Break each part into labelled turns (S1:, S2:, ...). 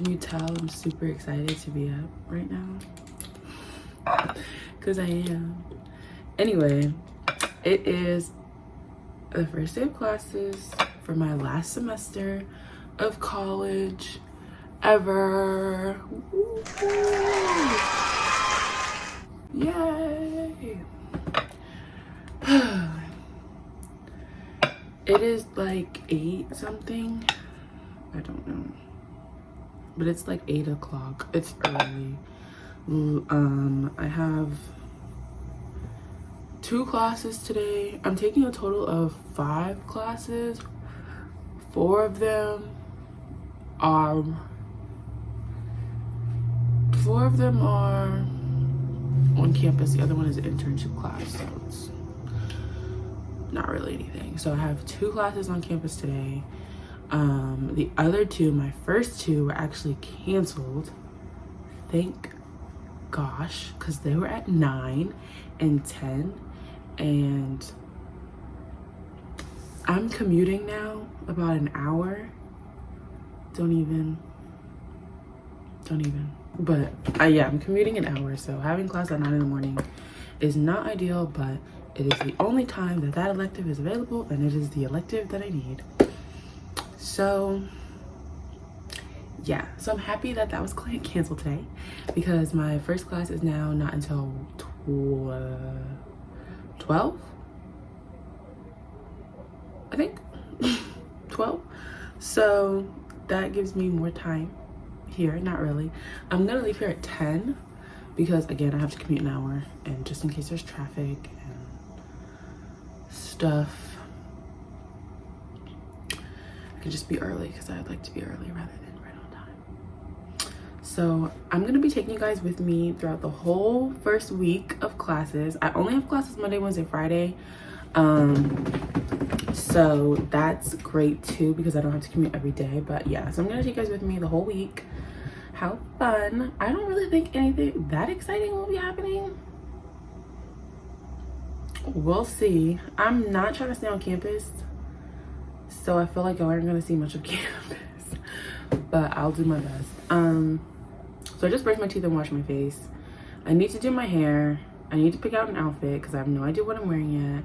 S1: Can you tell I'm super excited to be up right now? Because I am. Anyway, it is the first day of classes for my last semester of college ever. Woo-hoo. Yay! It is like 8 something. I don't know. But it's like 8 o'clock. It's early. I have 2 classes today. I'm taking a total of 5 classes. 4 of them are on campus. The other one is an internship class, so it's not really anything. So I have 2 classes on campus today. The other 2, my first 2, were actually canceled. Thank gosh, because they were at 9 and 10, and I'm commuting now about an hour. Don't even. But yeah, I'm commuting an hour, so having class at 9 in the morning is not ideal, but it is the only time that that elective is available, and it is the elective that I need. So yeah, so I'm happy that that was canceled today, because my first class is now not until 12, I think. 12. So that gives me more time here. Not really. I'm gonna leave here at 10 because again I have to commute an hour, and just in case there's traffic and stuff, I could just be early because I'd like to be early rather than right on time. So I'm gonna be taking you guys with me throughout the whole first week of classes. I only have classes Monday, Wednesday, Friday. So that's great too because I don't have to commute every day. But yeah, so I'm gonna take you guys with me the whole week. How fun. I don't really think anything that exciting will be happening. We'll see. I'm not trying to stay on campus, so I feel like I aren't gonna see much of campus, but I'll do my best. So I just brushed my teeth and washed my face. I need to do my hair. I need to pick out an outfit because I have no idea what I'm wearing yet.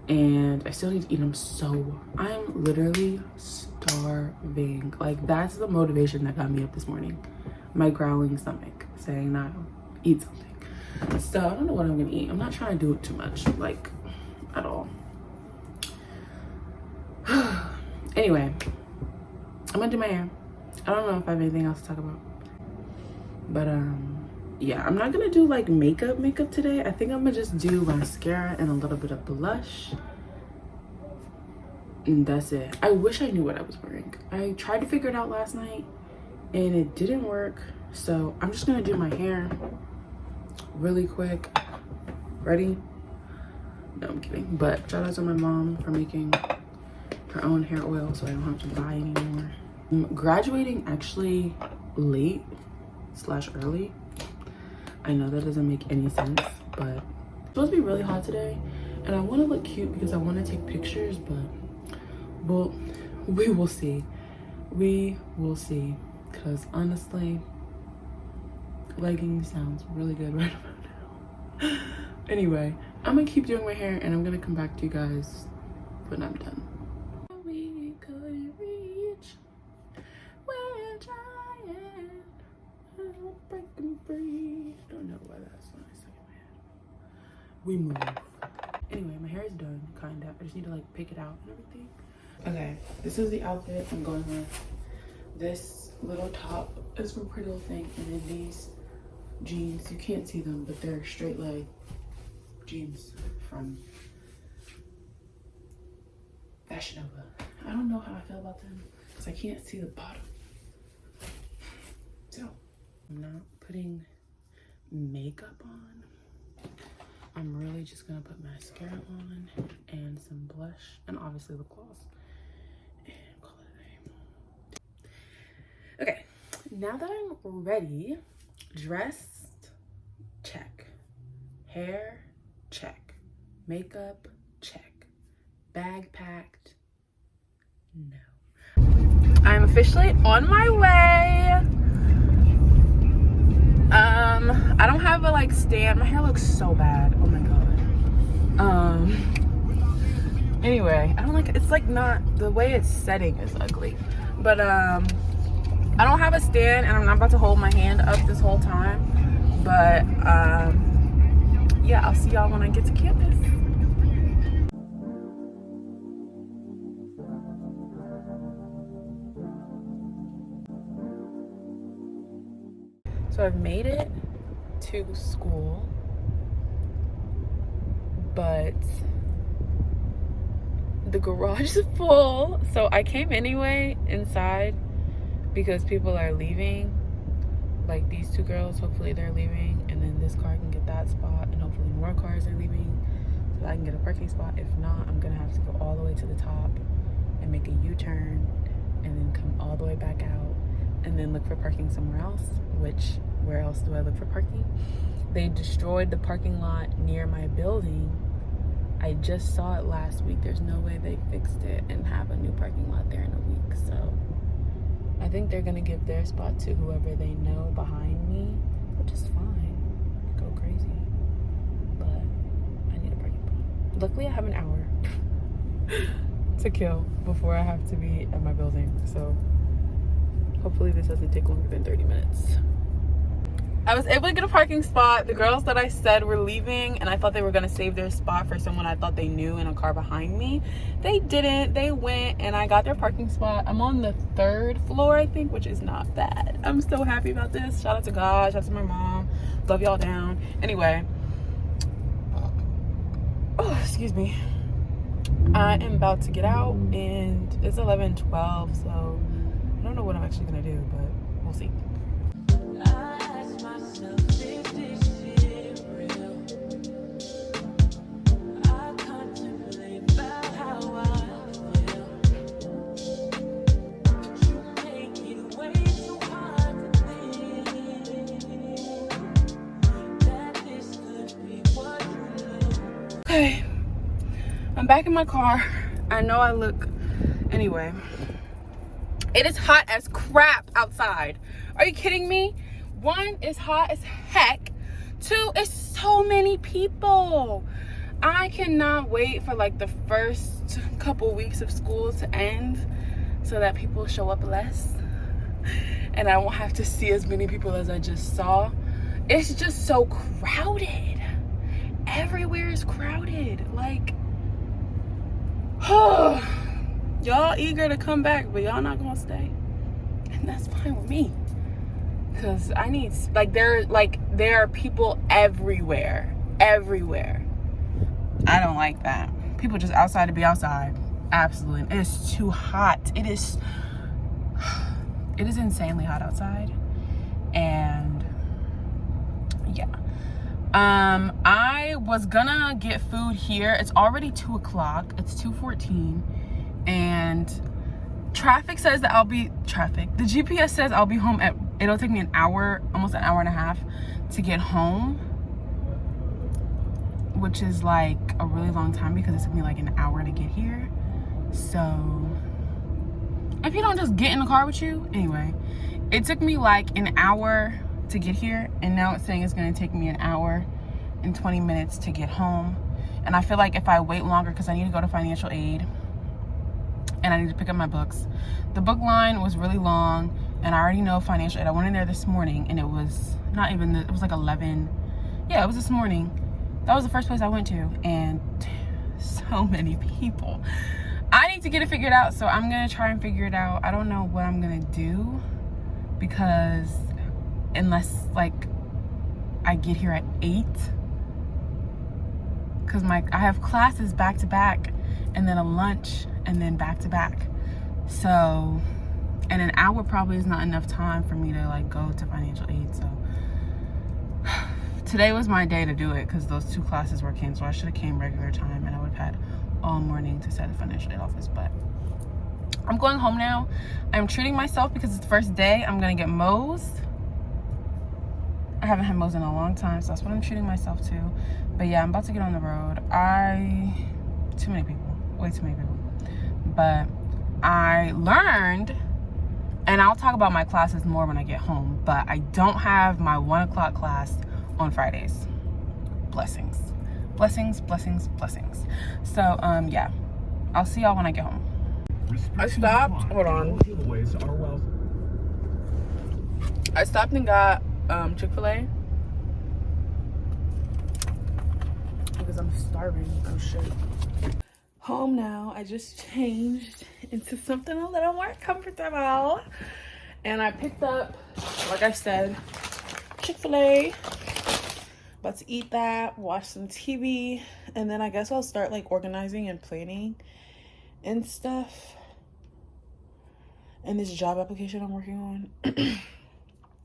S1: And I still need to eat. I'm literally starving. Like, that's the motivation that got me up this morning. My growling stomach saying now eat something. So I don't know what I'm gonna eat. I'm not trying to do it too much, like, at all. Anyway, I'm gonna do my hair. I don't know if I have anything else to talk about, but yeah, I'm not gonna do like makeup today. I think I'm gonna just do mascara and a little bit of blush, and that's it. I wish I knew what I was wearing. I tried to figure it out last night and it didn't work, so I'm just gonna do my hair really quick. Ready? No, I'm kidding. But shout out to my mom for making her own hair oil so I don't have to buy anymore. I'm graduating actually late / early. I know that doesn't make any sense, but it's supposed to be really hot today, and I want to look cute because I want to take pictures, but well, we will see. We will see, because honestly, leggings sounds really good right about now. Anyway, I'm gonna keep doing my hair, and I'm gonna come back to you guys when I'm done. We could reach where trying, breaking free. I don't know why that song is stuck in my head. We move. Anyway, my hair is done, kind of. I just need to like pick it out and everything. Okay, this is the outfit I'm going with. This little top is from Pretty Little Thing, and then these jeans, you can't see them, but they're straight leg jeans from Fashion Nova. I don't know how I feel about them because I can't see the bottom. So I'm not putting makeup on. I'm really just gonna put mascara on and some blush and obviously lip gloss and call it a day. Okay, now that I'm ready, dressed, check. Hair, check. Makeup, check. Bag packed, no. I'm officially on my way. I don't have a like stand. My hair looks so bad. Oh my god. Anyway, I don't like, it's like not, the way it's setting is ugly. But I don't have a stand, and I'm not about to hold my hand up this whole time. But yeah, I'll see y'all when I get to campus. So I've made it to school, but the garage is full. So I came anyway inside because people are leaving. Like these two girls, hopefully they're leaving, and then this car can get that spot, and hopefully more cars are leaving so that I can get a parking spot. If not, I'm gonna have to go all the way to the top and make a U-turn and then come all the way back out and then look for parking somewhere else. Which, where else do I look for parking? They destroyed the parking lot near my building. I just saw it last week. There's no way they fixed it and have a new parking lot there in a week. So I think they're gonna give their spot to whoever they know behind me, which is fine. Go crazy. But I need a parking spot. Luckily I have an hour to kill before I have to be at my building. So hopefully this doesn't take longer than 30 minutes. I was able to get a parking spot. The girls that I said were leaving, and I thought they were gonna save their spot for someone I thought they knew in a car behind me. They didn't. They went, and I got their parking spot. I'm on the 3rd floor, I think, which is not bad. I'm so happy about this. Shout out to God, shout out to my mom. Love y'all down. Anyway, oh, excuse me. I am about to get out, and it's 11:12, so I don't know what I'm actually gonna do, but we'll see. Okay, I'm back in my car. I know I look, anyway, it is hot as crap outside. Are you kidding me? 1, it's hot as heck. 2, it's so many people. I cannot wait for like the first couple weeks of school to end so that people show up less and I won't have to see as many people as I just saw. It's just so crowded. Everywhere is crowded. Like, y'all eager to come back, but y'all not gonna stay, and that's fine with me, because I need, like, there are people everywhere. I don't like that. People just outside to be outside. Absolutely. It is too hot. It is insanely hot outside. And yeah, I was gonna get food here. It's already 2 o'clock. It's 2:14, and traffic says that the GPS says I'll be home it'll take me an hour, almost an hour and a half to get home, which is like a really long time because it took me like an hour to get here. So if you don't just get in the car with you, anyway, it took me like an hour to get here, and now it's saying it's going to take me an hour and 20 minutes to get home. And I feel like if I wait longer, because I need to go to financial aid and I need to pick up my books. The book line was really long, and I already know financial aid. I went in there this morning, and it was not even, it was like 11. Yeah, it was this morning. That was the first place I went to, and so many people. I need to get it figured out, so I'm going to try and figure it out. I don't know what I'm going to do, because unless like I get here at 8, because I have classes back to back, and then a lunch, and then back to back. So, and an hour probably is not enough time for me to like go to financial aid. So today was my day to do it, because those 2 classes were canceled. I should have came regular time, and I would have had all morning to set the financial aid office. But I'm going home now. I'm treating myself because it's the first day. I'm gonna get Moe's. I haven't had Moe's in a long time, so that's what I'm treating myself to. But yeah, I'm about to get on the road. Too many people, way too many people. But I learned, and I'll talk about my classes more when I get home, but I don't have my 1 o'clock class on Fridays. Blessings. Blessings, blessings, blessings. So, yeah. I'll see y'all when I get home. I stopped. Hold on. I stopped and got Chick-fil-A because I'm starving. Oh shit. Home now. I just changed into something a little more comfortable, and I picked up, like I said, Chick-fil-A. About to eat that, watch some TV, and then I guess I'll start like organizing and planning and stuff. And this job application I'm working on,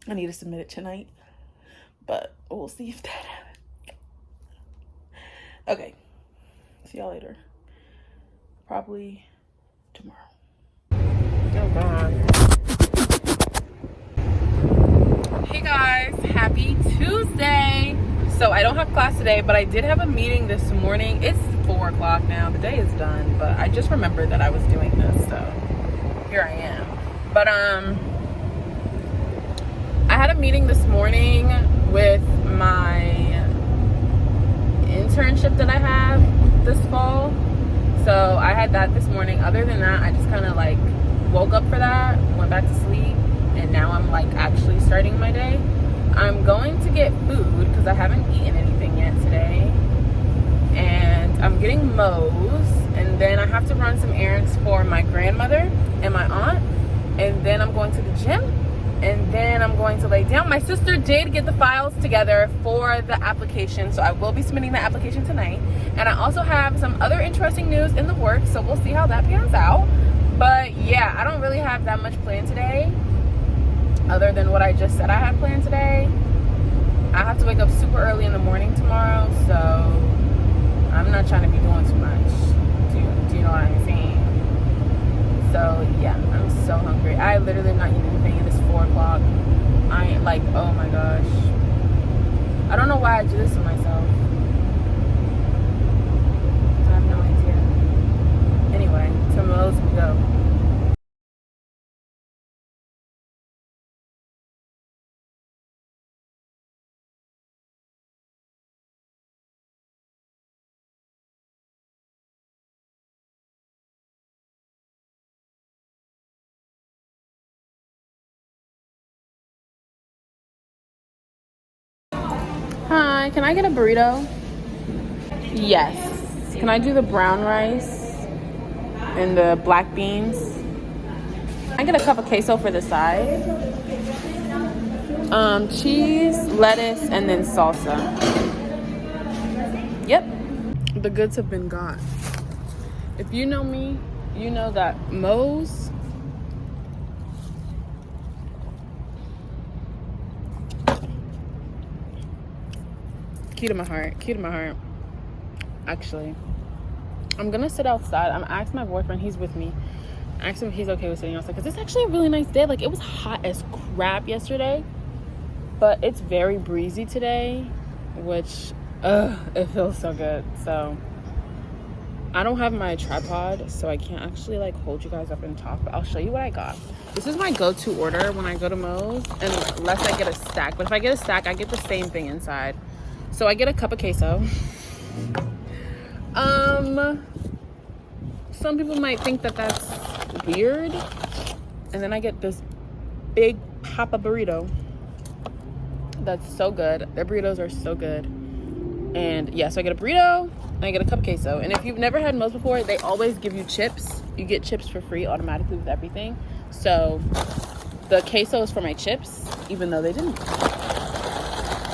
S1: I need to submit it tonight, but we'll see if that happens. Okay, see y'all later. Probably tomorrow. Oh God. Hey guys, happy Tuesday. So I don't have class today, but I did have a meeting this morning. It's 4 o'clock now. The day is done, but I just remembered that I was doing this, so here I am. But I had a meeting this morning with my internship that I have this fall. So I had that this morning. Other than that, I just kind of like woke up for that, went back to sleep, and now I'm like actually starting my day. I'm going to get food because I haven't eaten anything yet today, and I'm getting Moe's, and then I have to run some errands for my grandmother and my aunt, and then I'm going to the gym, and then I'm going to lay down. My sister did get the files together for the application, so I will be submitting the application tonight. And I also have some other interesting news in the works, so we'll see how that pans out. But yeah, I don't really have that much planned today, other than what I just said I had planned today. I have to wake up super early in the morning tomorrow, so I'm not trying to be doing too much. Do you know what I'm saying? So yeah, I'm so hungry. I literally not eating anything, and it's 4 o'clock. I ain't like, oh my gosh. I don't know why I do this to myself. I have no idea. Anyway, to Moe's we go. Hi, can I get a burrito? Yes. Can I do the brown rice and the black beans? I get a cup of queso for the side. Cheese, lettuce, and then salsa. Yep. The goods have been got. If you know me, you know that Moe's key to my heart. Actually, I'm gonna sit outside. I'm asking my boyfriend, he's with me. I asked him if he's okay with sitting outside because it's actually a really nice day. Like, it was hot as crap yesterday, but it's very breezy today, which it feels so good. So I don't have my tripod, so I can't actually like hold you guys up and talk, but I'll show you what I got. This is my go-to order when I go to Moe's, unless I get a stack. But if I get a stack, I get the same thing inside. So I get a cup of queso. Some people might think that that's weird. And then I get this big Papa burrito. That's so good. Their burritos are so good. And yeah, so I get a burrito and I get a cup of queso. And if you've never had Moe's before, they always give you chips. You get chips for free automatically with everything. So the queso is for my chips, even though they didn't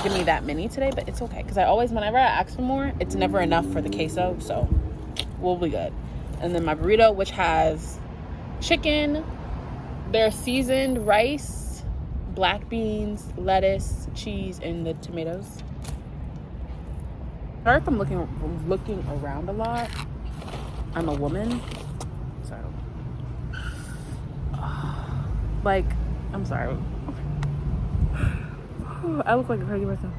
S1: give me that many today, but it's okay because I always, whenever I ask for more, it's never enough for the queso, so we'll be good. And then my burrito, which has chicken, their seasoned rice, black beans, lettuce, cheese, and the tomatoes. Sorry if I'm looking around a lot. I'm a woman, so like, I'm sorry. I look like a crazy person.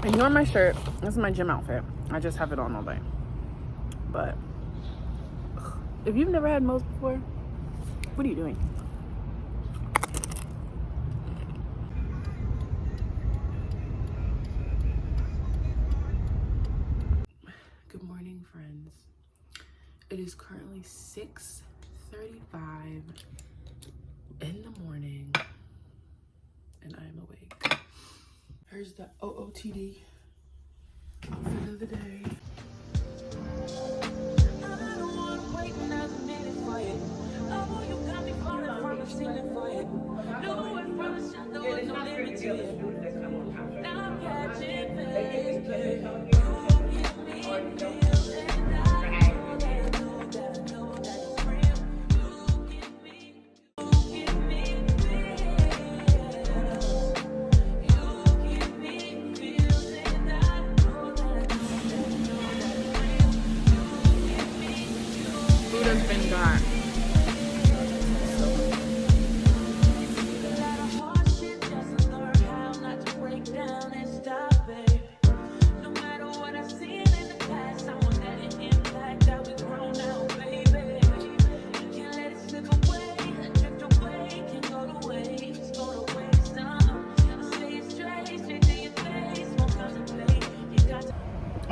S1: Ignore my shirt. This is my gym outfit. I just have it on all day. But If you've never had Moe's before, what are you doing? Good morning, friends. It is currently 6:35 in the morning, and I am awake. Here's the OOTD outfit of the day. Food has been got.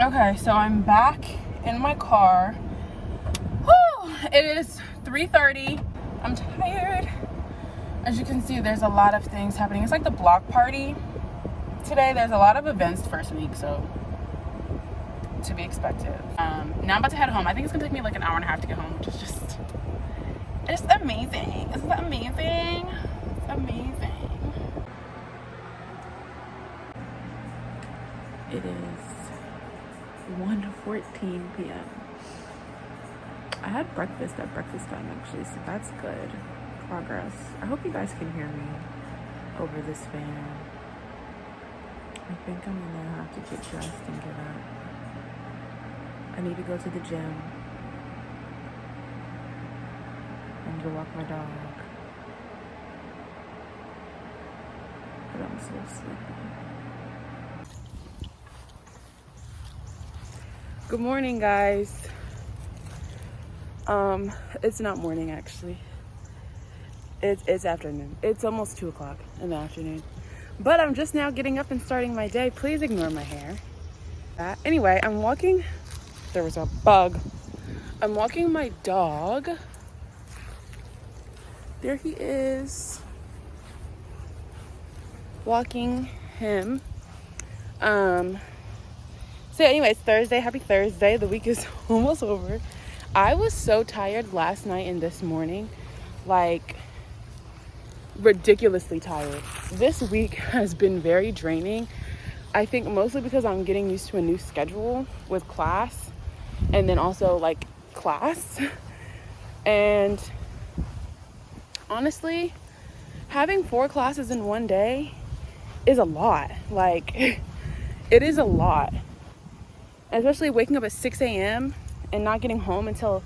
S1: Okay, so I'm back in my car. Whew, it is 3:30. I'm tired. As you can see, there's a lot of things happening. It's like the block party today. There's a lot of events first week, so to be expected. Now I'm about to head home. I think it's gonna take me like an hour and a half to get home, which is just, it's amazing. Isn't that amazing? It's amazing. It is 1:14 p.m. I had breakfast at breakfast time actually, so that's good progress. I hope you guys can hear me over this fan. I think I'm gonna have to get dressed and get up. I need to go to the gym and go walk my dog, but I'm so sleepy. Good morning, guys. It's not morning actually. It's afternoon. It's almost 2 o'clock in the afternoon. But I'm just now getting up and starting my day. Please ignore my hair. Anyway, I'm walking. There was a bug. I'm walking my dog. There he is. Walking him. So anyway, it's Thursday. Happy Thursday. The week is almost over. I was so tired last night and this morning. Like, ridiculously tired. This week has been very draining. I think mostly because I'm getting used to a new schedule with class. And then also, like, class. And honestly, having 4 classes in one day is a lot. Like, it is a lot. Especially waking up at 6 a.m. and not getting home until,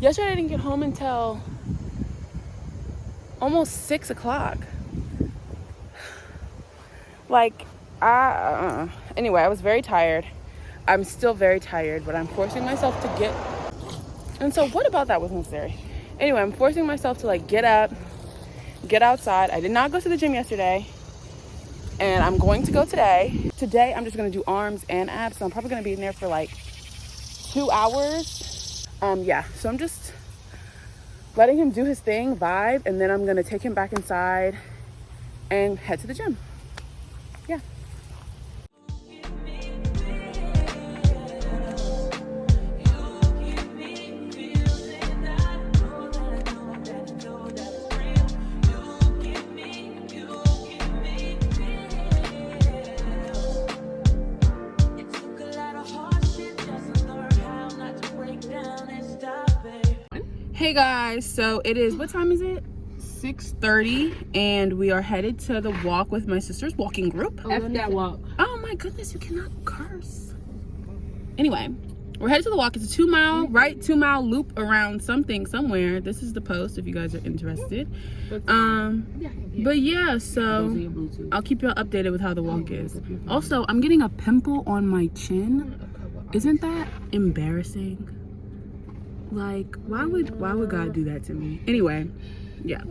S1: yesterday I didn't get home until almost 6 o'clock. Like, anyway, I was very tired. I'm still very tired, but I'm forcing myself to get, and so what about that was necessary? Anyway, I'm forcing myself to like get up, get outside. I did not go to the gym yesterday, and I'm going to go today. Today, I'm just gonna do arms and abs, so I'm probably gonna be in there for like 2 hours. Yeah, so I'm just letting him do his thing, vibe, and then I'm gonna take him back inside and head to the gym. Yeah. Hey guys, so it is, what time is it? 6:30, and we are headed to the walk with my sister's walking group.
S2: F that walk.
S1: Oh my goodness, you cannot curse. Anyway, we're headed to the walk. It's a 2 mile, right? 2 mile loop around something somewhere. This is the post if you guys are interested. But yeah, so I'll keep you updated with how the walk is. Also, I'm getting a pimple on my chin. Isn't that embarrassing? Like, why would God do that to me? Anyway, yeah.